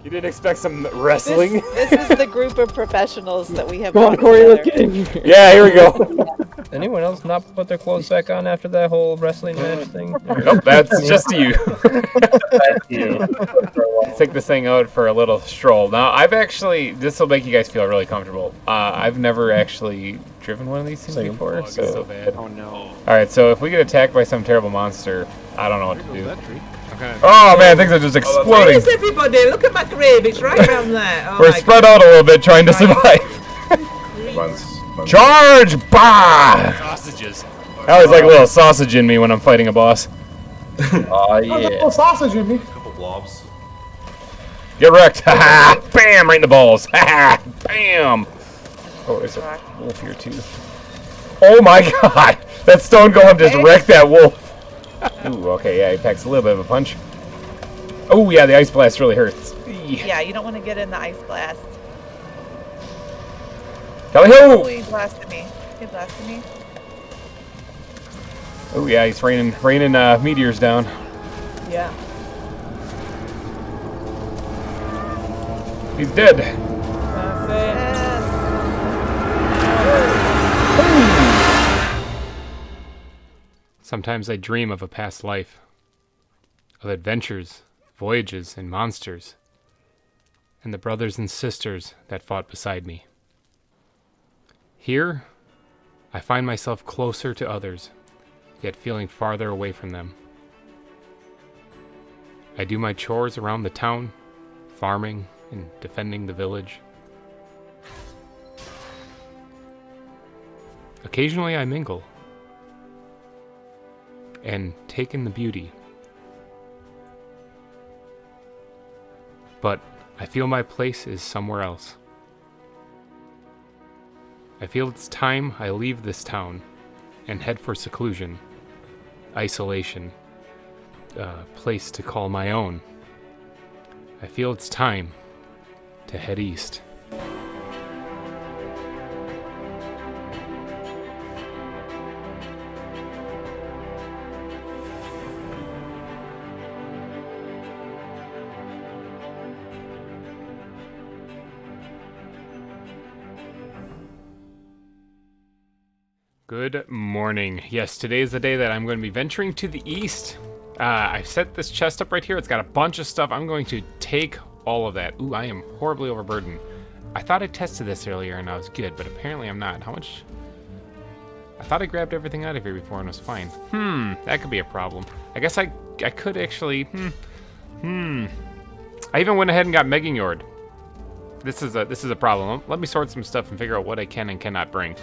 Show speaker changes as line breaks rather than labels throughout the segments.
You didn't expect some wrestling?
This is the group of professionals that we have.
Come on, Corey, let's get in here.
Yeah, here we go.
Anyone else not put their clothes back on after that whole wrestling match thing?
Nope, that's just you.
That's you.
Let's take this thing out for a little stroll. Now, this will make you guys feel really comfortable. I've never actually driven one of these things before, so bad.
Oh no.
Alright, so if we get attacked by some terrible monster, I don't know what to do.
That tree.
Oh man, things are just
Where
exploding.
is everybody? Look at my grave. It's right around there. Oh
We're
my
spread out a little bit trying to survive. Charge! Bah!
Sausages.
I always like a little sausage in me when I'm fighting a boss.
Oh, yeah.
A little sausage in me.
A couple blobs.
Get wrecked! Ha ha! Bam! Right in the balls! Ha ha! Bam! Oh, there's a wolf here too. Oh my god! That stone golem just wrecked that wolf. Ooh, okay, yeah, he packs a little bit of a punch. Oh yeah, the ice blast really hurts.
Yeah, you don't want to get in the ice blast.
Tally-ho!
Oh, he blasted me. He blasted me.
Oh yeah, he's raining meteors down.
Yeah.
He's dead.
That's it.
Sometimes I dream of a past life, of adventures, voyages, and monsters, and the brothers and sisters that fought beside me. Here, I find myself closer to others, yet feeling farther away from them. I do my chores around the town, farming and defending the village. Occasionally I mingle, and take in the beauty. But I feel my place is somewhere else. I feel it's time I leave this town and head for seclusion, isolation, a place to call my own. I feel it's time to head east. Good morning. Yes, today is the day that I'm going to be venturing to the east. I've set this chest up right here. It's got a bunch of stuff. I'm going to take all of that. Ooh, I am horribly overburdened. I thought I tested this earlier and I was good, but apparently I'm not. How much? I thought I grabbed everything out of here before and was fine. That could be a problem. I guess I could actually, I even went ahead and got Megingjord. This is a problem. Let me sort some stuff and figure out what I can and cannot bring.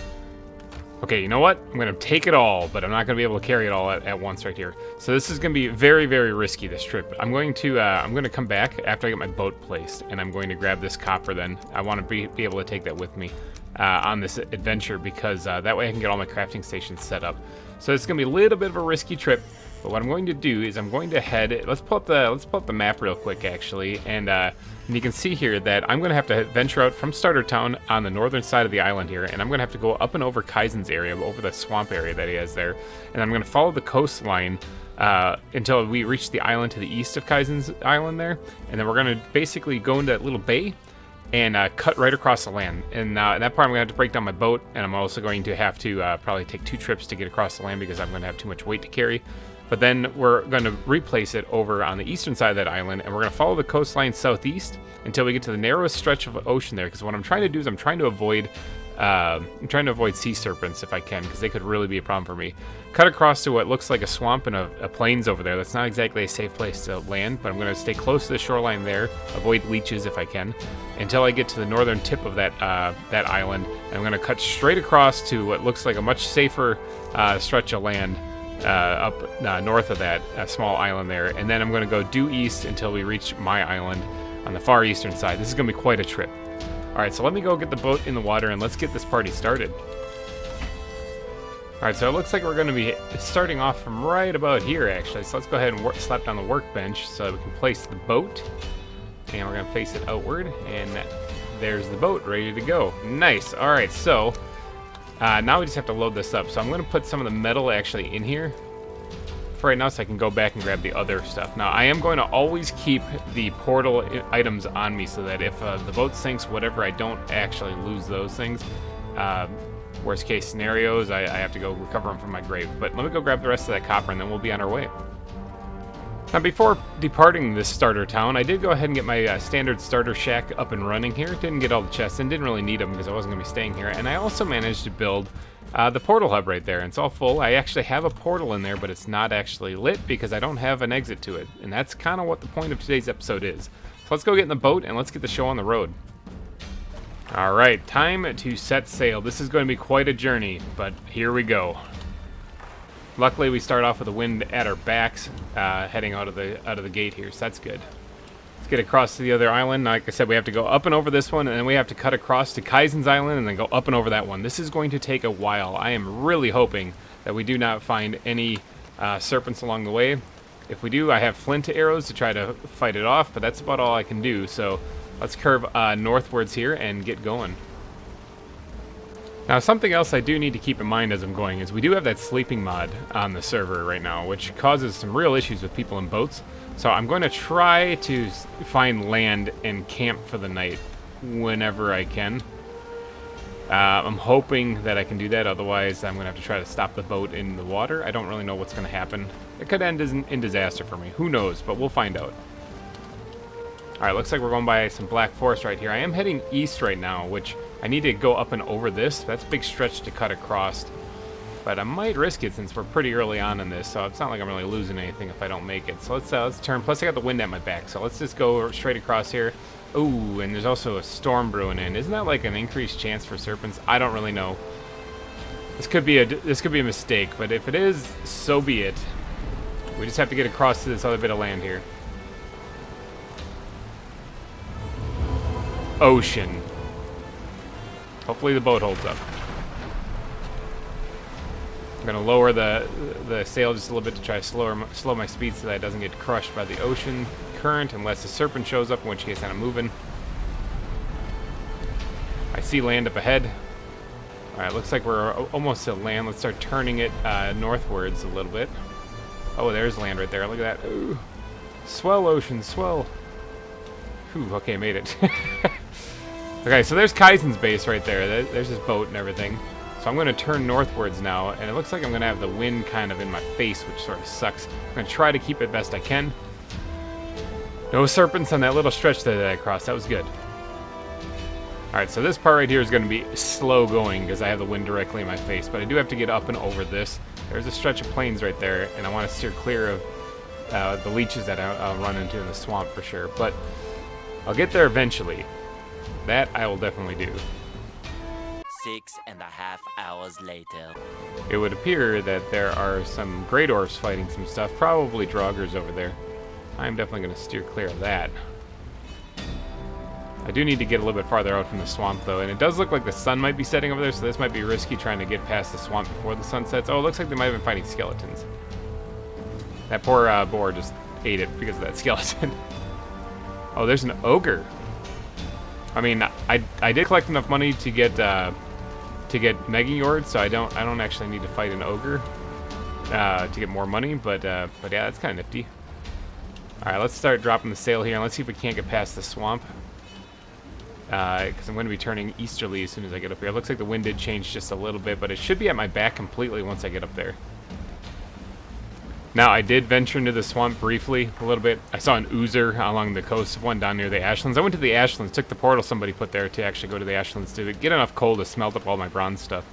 Okay, you know what? I'm going to take it all, but I'm not going to be able to carry it all at once right here. So this is going to be very, very risky, this trip. I'm going to come back after I get my boat placed, and I'm going to grab this copper then. I want to be able to take that with me on this adventure, because that way I can get all my crafting stations set up. So it's going to be a little bit of a risky trip, but what I'm going to do is I'm going to head... Let's pull up the map real quick, actually, and you can see here that I'm going to have to venture out from Starter Town on the northern side of the island here, and I'm going to have to go up and over Kysen's area, over the swamp area that he has there, and I'm going to follow the coastline until we reach the island to the east of Kysen's island there, and then we're going to basically go into that little bay and cut right across the land. And at that part I'm going to have to break down my boat, and I'm also going to have to probably take 2 trips to get across the land because I'm going to have too much weight to carry. But then we're going to replace it over on the eastern side of that island, and we're going to follow the coastline southeast until we get to the narrowest stretch of ocean there. Because what I'm trying to do is I'm trying to avoid sea serpents if I can, because they could really be a problem for me. Cut across to what looks like a swamp and a plains over there. That's not exactly a safe place to land, but I'm going to stay close to the shoreline there, avoid leeches if I can, until I get to the northern tip of that island. And I'm going to cut straight across to what looks like a much safer stretch of land up north of that small island there, and then I'm going to go due east until we reach my island on the far eastern side. This is going to be quite a trip. Alright, so let me go get the boat in the water and let's get this party started. Alright, so it looks like we're going to be starting off from right about here, actually. So let's go ahead and slap down the workbench so that we can place the boat. And we're going to face it outward, and there's the boat ready to go. Nice. Alright, so now we just have to load this up. So I'm going to put some of the metal actually in here for right now so I can go back and grab the other stuff. Now, I am going to always keep the portal items on me so that if the boat sinks, whatever, I don't actually lose those things. Worst case scenarios, I have to go recover them from my grave. But let me go grab the rest of that copper and then we'll be on our way. Now, before departing this starter town, I did go ahead and get my standard starter shack up and running here. Didn't get all the chests and didn't really need them because I wasn't going to be staying here. And I also managed to build the portal hub right there. And it's all full. I actually have a portal in there, but it's not actually lit because I don't have an exit to it. And that's kind of what the point of today's episode is. So let's go get in the boat and let's get the show on the road. All right, time to set sail. This is going to be quite a journey, but here we go. Luckily, we start off with the wind at our backs, heading out of the gate here, so that's good. Let's get across to the other island. Like I said, we have to go up and over this one, and then we have to cut across to Kysenheim Island, and then go up and over that one. This is going to take a while. I am really hoping that we do not find any serpents along the way. If we do, I have flint arrows to try to fight it off, but that's about all I can do. So let's curve northwards here and get going. Now, something else I do need to keep in mind as I'm going is we do have that sleeping mod on the server right now, which causes some real issues with people in boats. So I'm going to try to find land and camp for the night whenever I can. I'm hoping that I can do that, otherwise I'm going to have to try to stop the boat in the water. I don't really know what's going to happen. It could end in disaster for me. Who knows, but we'll find out. Alright, looks like we're going by some black forest right here. I am heading east right now, which I need to go up and over this. That's a big stretch to cut across. But I might risk it since we're pretty early on in this, so it's not like I'm really losing anything if I don't make it. So let's turn. Plus I got the wind at my back, so let's just go straight across here. Ooh, and there's also a storm brewing in. Isn't that like an increased chance for serpents? I don't really know. This could be a mistake, but if it is, so be it. We just have to get across to this other bit of land here. Ocean. Hopefully the boat holds up. I'm gonna lower the sail just a little bit to try to slow my speed so that it doesn't get crushed by the ocean current unless the serpent shows up, in which case I'm moving. I see land up ahead. Alright, looks like we're almost at land. Let's start turning it northwards a little bit. Oh, there's land right there. Look at that. Ooh. Swell, ocean, swell. Whew, okay, made it. Okay, so there's Kaisen's base right there. There's his boat and everything. So I'm going to turn northwards now, and it looks like I'm going to have the wind kind of in my face, which sort of sucks. I'm going to try to keep it best I can. No serpents on that little stretch that I crossed. That was good. Alright, so this part right here is going to be slow going because I have the wind directly in my face, but I do have to get up and over this. There's a stretch of plains right there, and I want to steer clear of the leeches that I'll run into in the swamp for sure. But I'll get there eventually. That I will definitely do.
6.5 hours later.
It would appear that there are some great orcs fighting some stuff, probably draugrs over there. I'm definitely going to steer clear of that. I do need to get a little bit farther out from the swamp though, and it does look like the sun might be setting over there, so this might be risky trying to get past the swamp before the sun sets. Oh, it looks like they might have been fighting skeletons. That poor boar just ate it because of that skeleton. Oh, there's an ogre. I mean, I did collect enough money to get Mega Yord, so I don't actually need to fight an ogre to get more money. But yeah, that's kind of nifty. All right, let's start dropping the sail here, and let's see if we can't get past the swamp. Because I'm going to be turning easterly as soon as I get up here. It looks like the wind did change just a little bit, but it should be at my back completely once I get up there. Now, I did venture into the swamp briefly, a little bit. I saw an oozer along the coast, one down near the Ashlands. I went to the Ashlands, took the portal somebody put there to actually go to the Ashlands to get enough coal to smelt up all my bronze stuff.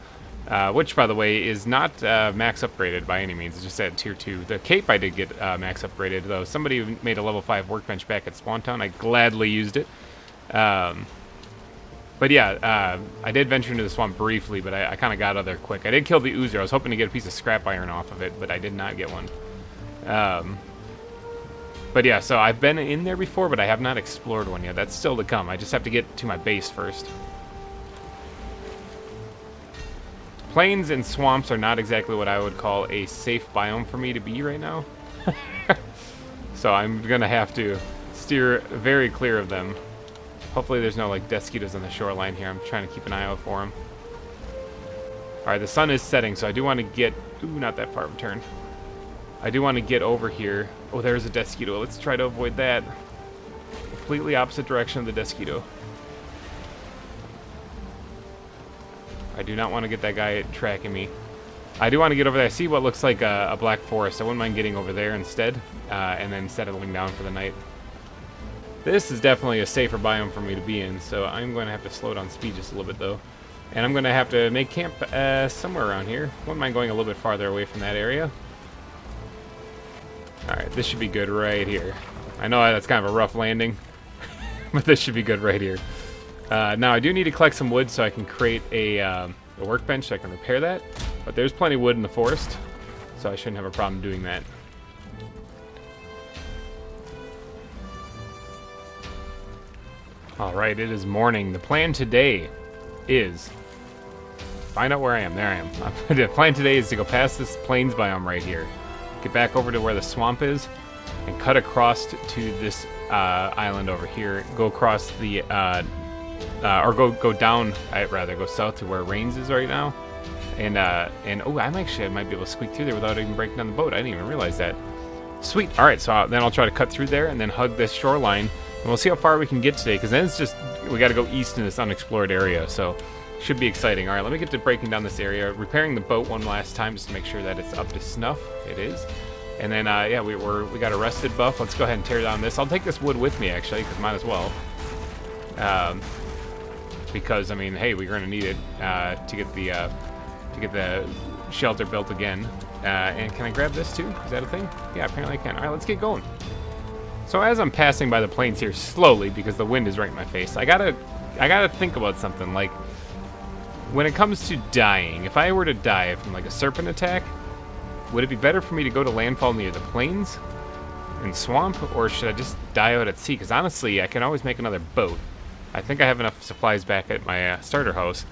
Which, by the way, is not max upgraded by any means. It's just at tier 2. The cape I did get max upgraded, though. Somebody made a level 5 workbench back at Swantown. I gladly used it. But yeah, I did venture into the swamp briefly, but I kind of got out of there quick. I did kill the oozer. I was hoping to get a piece of scrap iron off of it, but I did not get one. But yeah, so I've been in there before, but I have not explored one yet. That's still to come. I just have to get to my base first. Plains and swamps are not exactly what I would call a safe biome for me to be right now. So I'm going to have to steer very clear of them. Hopefully there's no like Deskitos on the shoreline here. I'm trying to keep an eye out for them. Alright, the sun is setting, so I do want to get... Ooh, not that far of a turn. I do want to get over here. Oh, there's a Desquito. Let's try to avoid that. Completely opposite direction of the Desquito. I do not want to get that guy tracking me. I do want to get over there. I see what looks like a black forest. I wouldn't mind getting over there instead, and then settling down for the night. This is definitely a safer biome for me to be in, so I'm going to have to slow down speed just a little bit, though. And I'm going to have to make camp somewhere around here. Wouldn't mind going a little bit farther away from that area. Alright, this should be good right here. I know that's kind of a rough landing, but this should be good right here. Now, I do need to collect some wood so I can create a workbench so I can repair that. But there's plenty of wood in the forest, so I shouldn't have a problem doing that. Alright, it is morning. The plan today is... Find out where I am. There I am. The plan today is to go past this plains biome right here. Get back over to where the swamp is, and cut across to this island over here. Go across the... or go down, I'd rather go south to where Rains is right now. And oh, I might be able to squeak through there without even breaking down the boat. I didn't even realize that. Sweet. All right, so then I'll try to cut through there and then hug this shoreline, and we'll see how far we can get today. Because then it's just we got to go east in this unexplored area, so should be exciting. All right, let me get to breaking down this area, repairing the boat one last time just to make sure that it's up to snuff. It is. And then yeah, we got a rested buff. Let's go ahead and tear down this. I'll take this wood with me actually, because might as well. Because I mean, hey, we're gonna need it to get the shelter built again. And can I grab this too? Is that a thing? Yeah, apparently I can. All right, let's get going. So as I'm passing by the plains here slowly, because the wind is right in my face, I gotta think about something. Like, when it comes to dying, if I were to die from like a serpent attack, would it be better for me to go to landfall near the plains and swamp, or should I just die out at sea? Because honestly, I can always make another boat. I think I have enough supplies back at my starter house,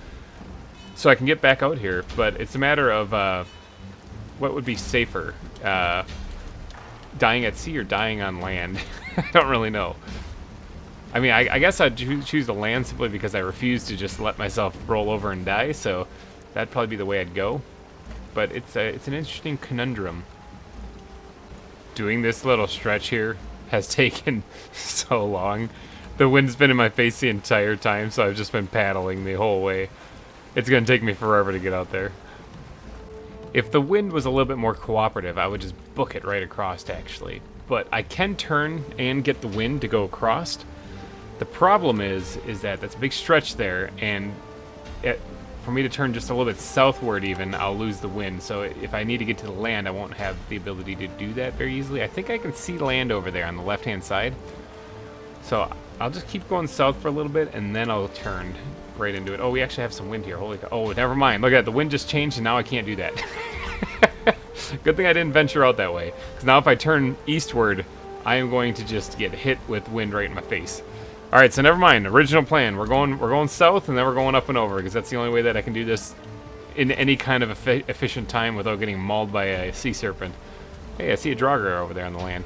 so I can get back out here. But it's a matter of what would be safer, dying at sea or dying on land. I don't really know. I mean, I guess I'd choose the land simply because I refuse to just let myself roll over and die. So that'd probably be the way I'd go. But it's an interesting conundrum. Doing this little stretch here has taken so long. The wind's been in my face the entire time, so I've just been paddling the whole way. It's going to take me forever to get out there. If the wind was a little bit more cooperative, I would just book it right across, actually. But I can turn and get the wind to go across. The problem is that that's a big stretch there, and for me to turn just a little bit southward even, I'll lose the wind. So if I need to get to the land, I won't have the ability to do that very easily. I think I can see land over there on the left-hand side. So I'll just keep going south for a little bit, and then I'll turn right into it. Oh, we actually have some wind here. Holy cow. Oh, never mind. Look at that. The wind just changed, and now I can't do that. Good thing I didn't venture out that way. Because now if I turn eastward, I am going to just get hit with wind right in my face. All right, so never mind. Original plan. We're going south, and then we're going up and over, because that's the only way that I can do this in any kind of efficient time without getting mauled by a sea serpent. Hey, I see a Draugr over there on the land.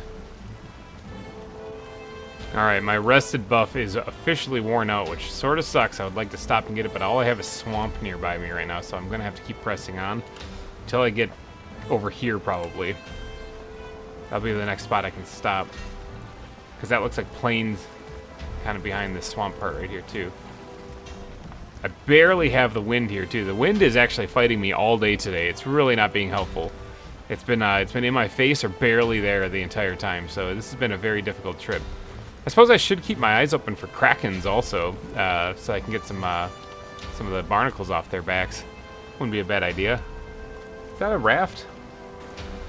Alright, my rested buff is officially worn out, which sort of sucks. I would like to stop and get it, but all I have is swamp nearby me right now, so I'm going to have to keep pressing on until I get over here, probably. That'll be the next spot I can stop. Because that looks like plains kind of behind this swamp part right here, too. I barely have the wind here, too. The wind is actually fighting me all day today. It's really not being helpful. It's been in my face or barely there the entire time, so this has been a very difficult trip. I suppose I should keep my eyes open for krakens also, so I can get some of the barnacles off their backs. Wouldn't be a bad idea. Is that a raft?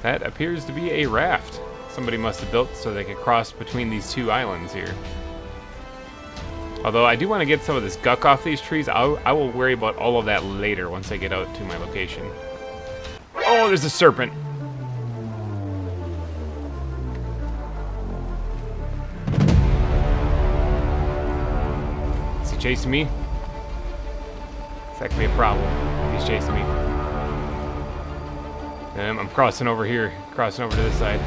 That appears to be a raft. Somebody must have built so they could cross between these two islands here. Although I do want to get some of this guck off these trees. I will worry about all of that later once I get out to my location. Oh, there's a serpent. Chasing me? That could be a problem if he's chasing me. I'm crossing over here, crossing over to this side.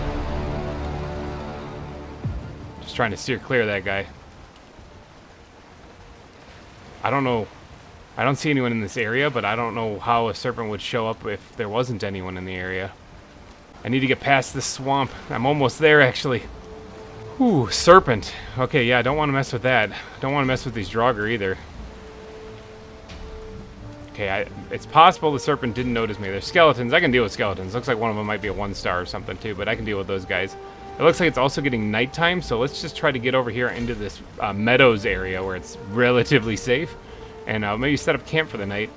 Just trying to steer clear of that guy. I don't know. I don't see anyone in this area, but I don't know how a serpent would show up if there wasn't anyone in the area. I need to get past this swamp. I'm almost there, actually. Ooh, serpent. Okay, yeah, I don't want to mess with that. Don't want to mess with these Draugr either. Okay, it's possible the serpent didn't notice me. There's skeletons. I can deal with skeletons. Looks like one of them might be a 1-star or something too, but I can deal with those guys. It looks like it's also getting nighttime, so let's just try to get over here into this meadows area where it's relatively safe. And maybe set up camp for the night.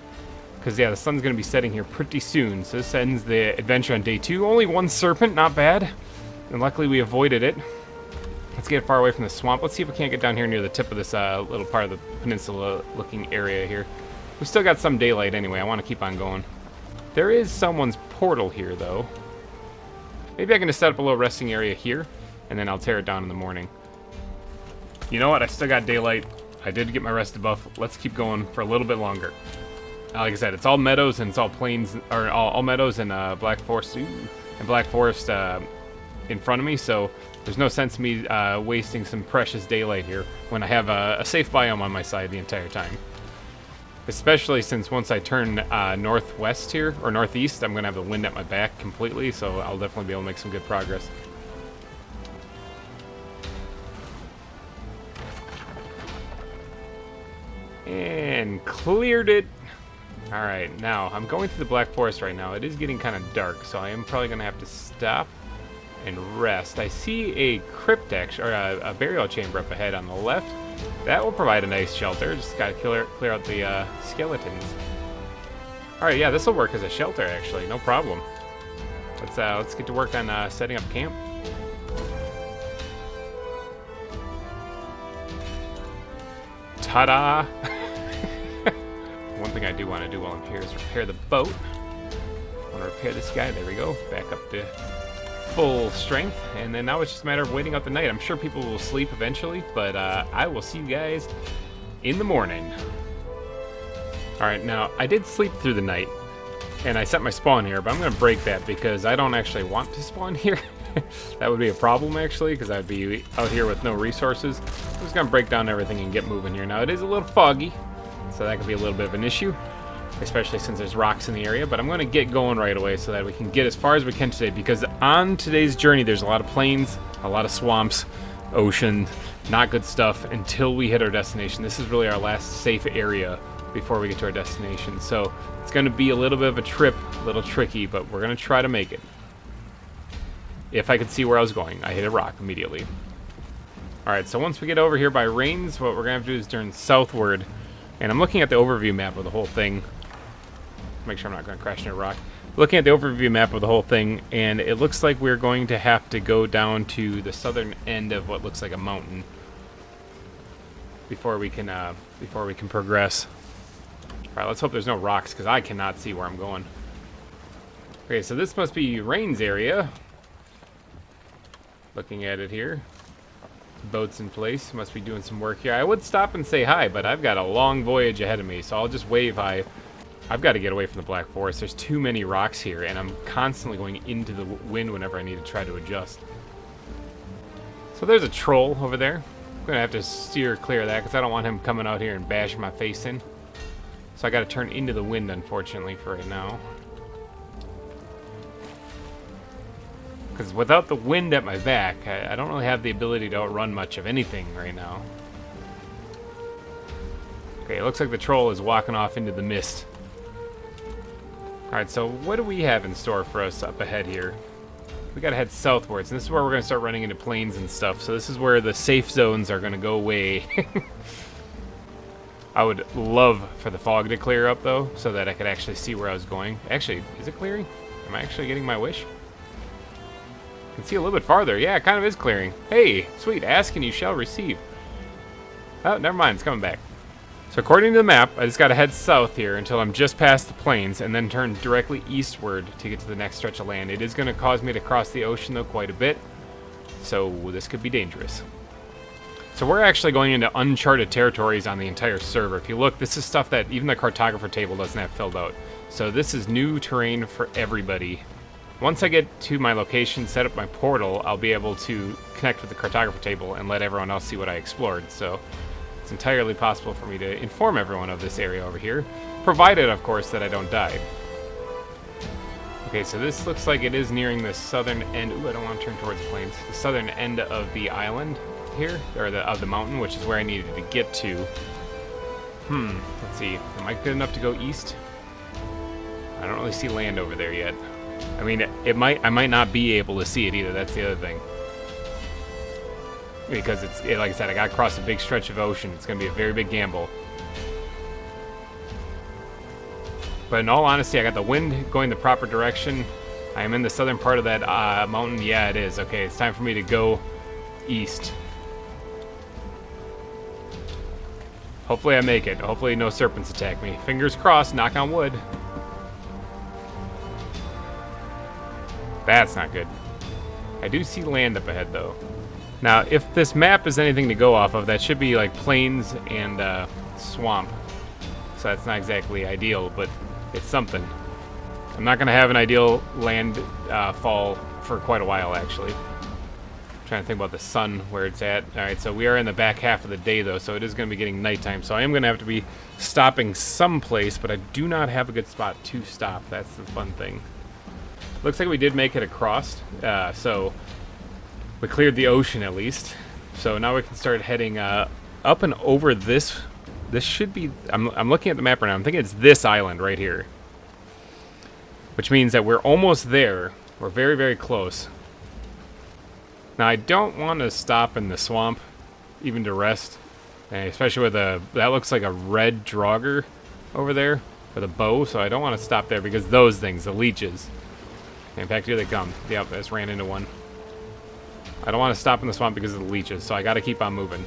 Because, yeah, the sun's going to be setting here pretty soon. So this ends the adventure on day 2. Only 1 serpent, not bad. And luckily we avoided it. Let's get far away from the swamp. Let's see if we can't get down here near the tip of this little part of the peninsula-looking area here. We still got some daylight anyway. I want to keep on going. There is someone's portal here, though. Maybe I can just set up a little resting area here, and then I'll tear it down in the morning. You know what? I still got daylight. I did get my rest buff. Let's keep going for a little bit longer. Like I said, it's all meadows and it's all plains, or all meadows and Black Forest, and Black Forest in front of me. So there's no sense in me wasting some precious daylight here when I have a safe biome on my side the entire time. Especially since once I turn northwest here or northeast, I'm gonna have the wind at my back completely. So I'll definitely be able to make some good progress. And cleared it. Alright, now, I'm going through the Black Forest right now. It is getting kind of dark, so I am probably going to have to stop and rest. I see a crypt, actually, or a burial chamber up ahead on the left. That will provide a nice shelter. Just got to clear out the skeletons. Alright, yeah, this will work as a shelter, actually. No problem. Let's get to work on setting up camp. Ta-da! One thing I do want to do while I'm here is repair the boat. I want to repair this guy. There we go. Back up to full strength. And then now it's just a matter of waiting out the night. I'm sure people will sleep eventually, but I will see you guys in the morning. Alright, now, I did sleep through the night, and I set my spawn here, but I'm going to break that because I don't actually want to spawn here. That would be a problem, actually, because I'd be out here with no resources. I'm just going to break down everything and get moving here. Now, it is a little foggy, so that could be a little bit of an issue, especially since there's rocks in the area, but I'm going to get going right away so that we can get as far as we can today, because on today's journey, there's a lot of plains, a lot of swamps, ocean, not good stuff until we hit our destination. This is really our last safe area before we get to our destination, so it's going to be a little bit of a trip, a little tricky, but we're going to try to make it. If I could see where I was going, I hit a rock immediately. Alright, so once we get over here by Rains, what we're going to have to do is turn southward. And I'm looking at the overview map of the whole thing. Make sure I'm not going to crash into a rock. Looking at the overview map of the whole thing, and it looks like we're going to have to go down to the southern end of what looks like a mountain before we can progress. Alright, let's hope there's no rocks, because I cannot see where I'm going. Okay, so this must be Rains area. Looking at it here. Boats in place. Must be doing some work here. I would stop and say hi, but I've got a long voyage ahead of me, so I'll just wave hi. I've got to get away from the Black Forest. There's too many rocks here, and I'm constantly going into the wind whenever I need to try to adjust. So there's a troll over there. I'm going to have to steer clear of that, because I don't want him coming out here and bashing my face in. So I got to turn into the wind, unfortunately, for right now. Because without the wind at my back, I don't really have the ability to outrun much of anything right now. Okay, it looks like the troll is walking off into the mist. Alright, so what do we have in store for us up ahead here? We gotta head southwards, and this is where we're gonna start running into plains and stuff. So this is where the safe zones are gonna go away. I would love for the fog to clear up, though, so that I could actually see where I was going. Actually, is it clearing? Am I actually getting my wish? I can see a little bit farther. Yeah, it kind of is clearing. Hey, sweet, ask and you shall receive. Oh, never mind, it's coming back. So according to the map, I just gotta head south here until I'm just past the plains and then turn directly eastward to get to the next stretch of land. It is gonna cause me to cross the ocean, though, quite a bit. So this could be dangerous. So we're actually going into uncharted territories on the entire server. If you look, this is stuff that even the cartographer table doesn't have filled out. So this is new terrain for everybody. Once I get to my location, set up my portal, I'll be able to connect with the cartographer table and let everyone else see what I explored. So it's entirely possible for me to inform everyone of this area over here, provided, of course, that I don't die. Okay, so this looks like it is nearing the southern end. Ooh, I don't want to turn towards the plains. The southern end of the island here, or of the mountain, which is where I needed to get to. Let's see. Am I good enough to go east? I don't really see land over there yet. I mean, I might not be able to see it either. That's the other thing. Because like I said, I got to cross a big stretch of ocean. It's going to be a very big gamble. But in all honesty, I got the wind going the proper direction. I am in the southern part of that mountain. Yeah, it is. Okay, it's time for me to go east. Hopefully I make it. Hopefully no serpents attack me. Fingers crossed, knock on wood. That's not good. I do see land up ahead, though. Now, if this map is anything to go off of, that should be like plains and swamp. So that's not exactly ideal, but it's something. I'm not going to have an ideal land fall for quite a while, actually. I'm trying to think about the sun, where it's at. All right, so we are in the back half of the day, though, so it is going to be getting nighttime. So I am going to have to be stopping someplace, but I do not have a good spot to stop. That's the fun thing. Looks like we did make it across, so we cleared the ocean at least. So now we can start heading up and over this. This should be, I'm looking at the map right now. I'm thinking it's this island right here. Which means that we're almost there. We're very, very close. Now, I don't want to stop in the swamp, even to rest. And especially with that looks like a red draugr over there with a bow. So I don't want to stop there because those things, the leeches. In fact, here they come. Yep, I just ran into one. I don't want to stop in the swamp because of the leeches, so I got to keep on moving.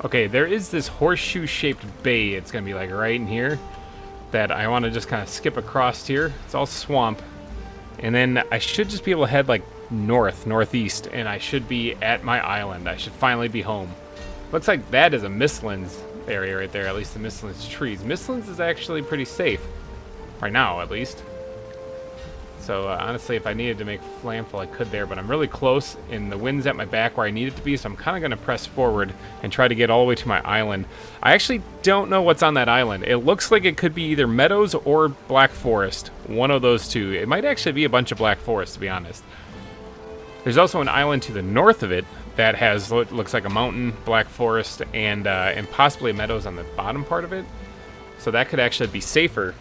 Okay, there is this horseshoe-shaped bay. It's going to be like right in here that I want to just kind of skip across here. It's all swamp. And then I should just be able to head like northeast, and I should be at my island. I should finally be home. Looks like that is a Mistlands area right there, at least the Mistlands trees. Mistlands is actually pretty safe. Right now, at least. So, honestly, if I needed to make landfall, I could there, but I'm really close, and the wind's at my back where I need it to be, so I'm kind of going to press forward and try to get all the way to my island. I actually don't know what's on that island. It looks like it could be either meadows or black forest. One of those two. It might actually be a bunch of black forest, to be honest. There's also an island to the north of it that has what looks like a mountain, black forest, and possibly meadows on the bottom part of it. So that could actually be safer.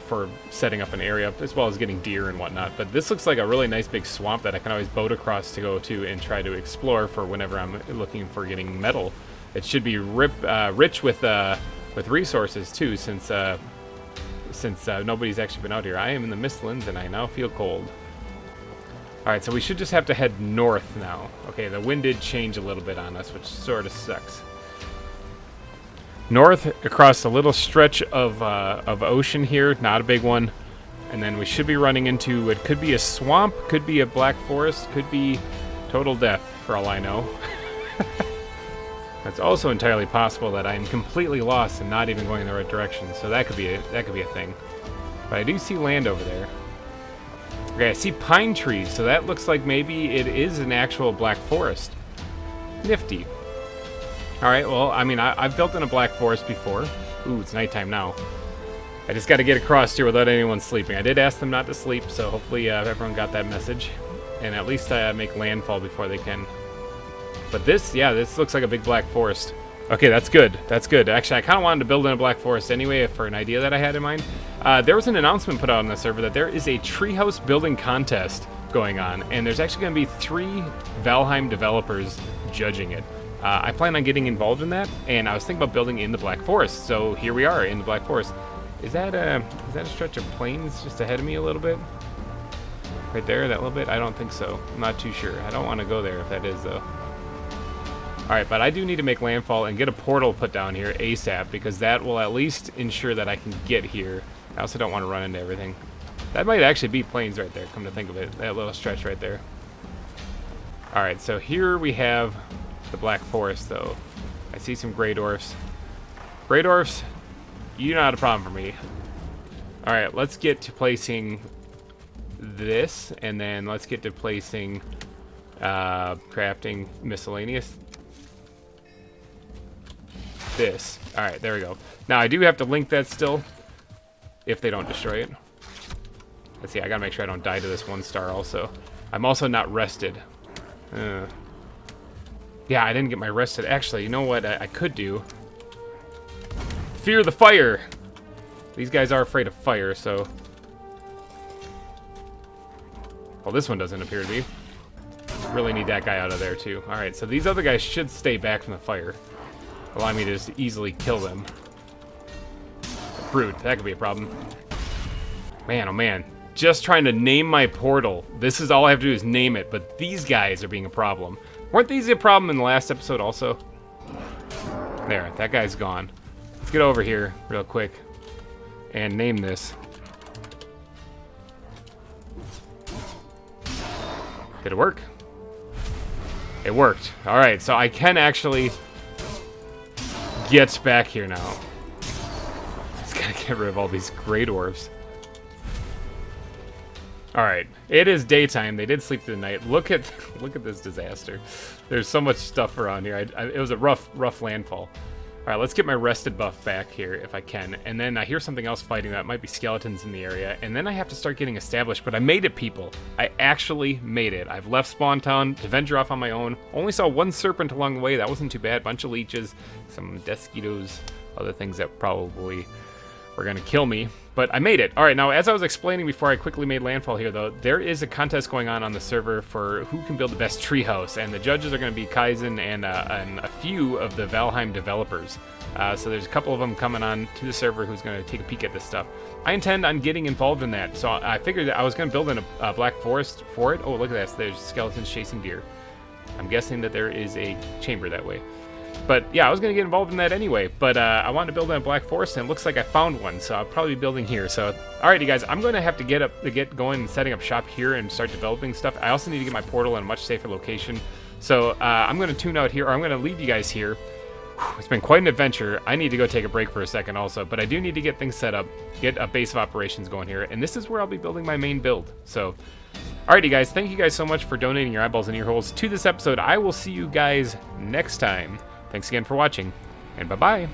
For setting up an area, as well as getting deer and whatnot. But this looks like a really nice big swamp that I can always boat across to go to and try to explore for whenever I'm looking for getting metal. It should be rich with resources too, since nobody's actually been out here. I am in the Mistlands and I now feel cold. Alright, so we should just have to head north now. Okay, the wind did change a little bit on us, which sort of sucks. North across a little stretch of ocean here, not a big one, and then we should be running into, it could be a swamp, could be a black forest, could be total death for all I know. It's also entirely possible that I'm completely lost and not even going in the right direction, so that could be a thing. But I do see land over there. Okay, I see pine trees, so that looks like maybe it is an actual black forest. Nifty. Alright, well, I mean, I've built in a black forest before. Ooh, it's nighttime now. I just got to get across here without anyone sleeping. I did ask them not to sleep, so hopefully everyone got that message. And at least make landfall before they can. But this looks like a big black forest. Okay, that's good. That's good. Actually, I kind of wanted to build in a black forest anyway for an idea that I had in mind. There was an announcement put out on the server that there is a treehouse building contest going on. And there's actually going to be 3 Valheim developers judging it. I plan on getting involved in that, and I was thinking about building in the Black Forest, so here we are in the Black Forest. Is that a stretch of plains just ahead of me a little bit? Right there, that little bit? I don't think so. I'm not too sure. I don't want to go there if that is, though. Alright, but I do need to make landfall and get a portal put down here ASAP, because that will at least ensure that I can get here. I also don't want to run into everything. That might actually be plains right there, come to think of it. That little stretch right there. Alright, so here we have the Black Forest, though. I see some Grey Dwarfs. Grey Dwarfs, you're not a problem for me. Alright, let's get to placing this, and then let's get to placing crafting miscellaneous. This. Alright, there we go. Now, I do have to link that still, if they don't destroy it. Let's see, I gotta make sure I don't die to this 1 star also. I'm also not rested. Yeah, I didn't get my rested. Actually, you know what I could do? Fear the fire! These guys are afraid of fire, so... Well, this one doesn't appear to be. Really need that guy out of there, too. Alright, so these other guys should stay back from the fire. Allow me to just easily kill them. Brute, that could be a problem. Man, oh man. Just trying to name my portal. This is all I have to do is name it, but these guys are being a problem. Weren't these a problem in the last episode also? There, that guy's gone. Let's get over here real quick and name this. Did it work? It worked. Alright, so I can actually get back here now. Just gotta get rid of all these great orbs. Alright, it is daytime. They did sleep through the night. Look at this disaster. There's so much stuff around here. It was a rough landfall. Alright, let's get my rested buff back here if I can. And then I hear something else fighting. That might be skeletons in the area. And then I have to start getting established. But I made it, people. I actually made it. I've left Spawn Town to venture off on my own. Only saw 1 serpent along the way. That wasn't too bad. Bunch of leeches, some desquitos, other things that probably were going to kill me. But I made it. Alright, now as I was explaining before I quickly made landfall here, though, there is a contest going on the server for who can build the best treehouse. And the judges are going to be Kysen and a few of the Valheim developers. So there's a couple of them coming on to the server who's going to take a peek at this stuff. I intend on getting involved in that. So I figured that I was going to build a black forest for it. Oh, look at that. There's skeletons chasing deer. I'm guessing that there is a chamber that way. But yeah, I was going to get involved in that anyway, but I wanted to build in a black forest, and it looks like I found one, so I'll probably be building here. So, alrighty guys, I'm going to have to get going and setting up shop here and start developing stuff. I also need to get my portal in a much safer location. So I'm going to tune out here, or I'm going to leave you guys here. Whew, it's been quite an adventure. I need to go take a break for a second also, but I do need to get things set up, get a base of operations going here, and this is where I'll be building my main build. So, alrighty guys, thank you guys so much for donating your eyeballs and ear holes to this episode. I will see you guys next time. Thanks again for watching, and bye-bye.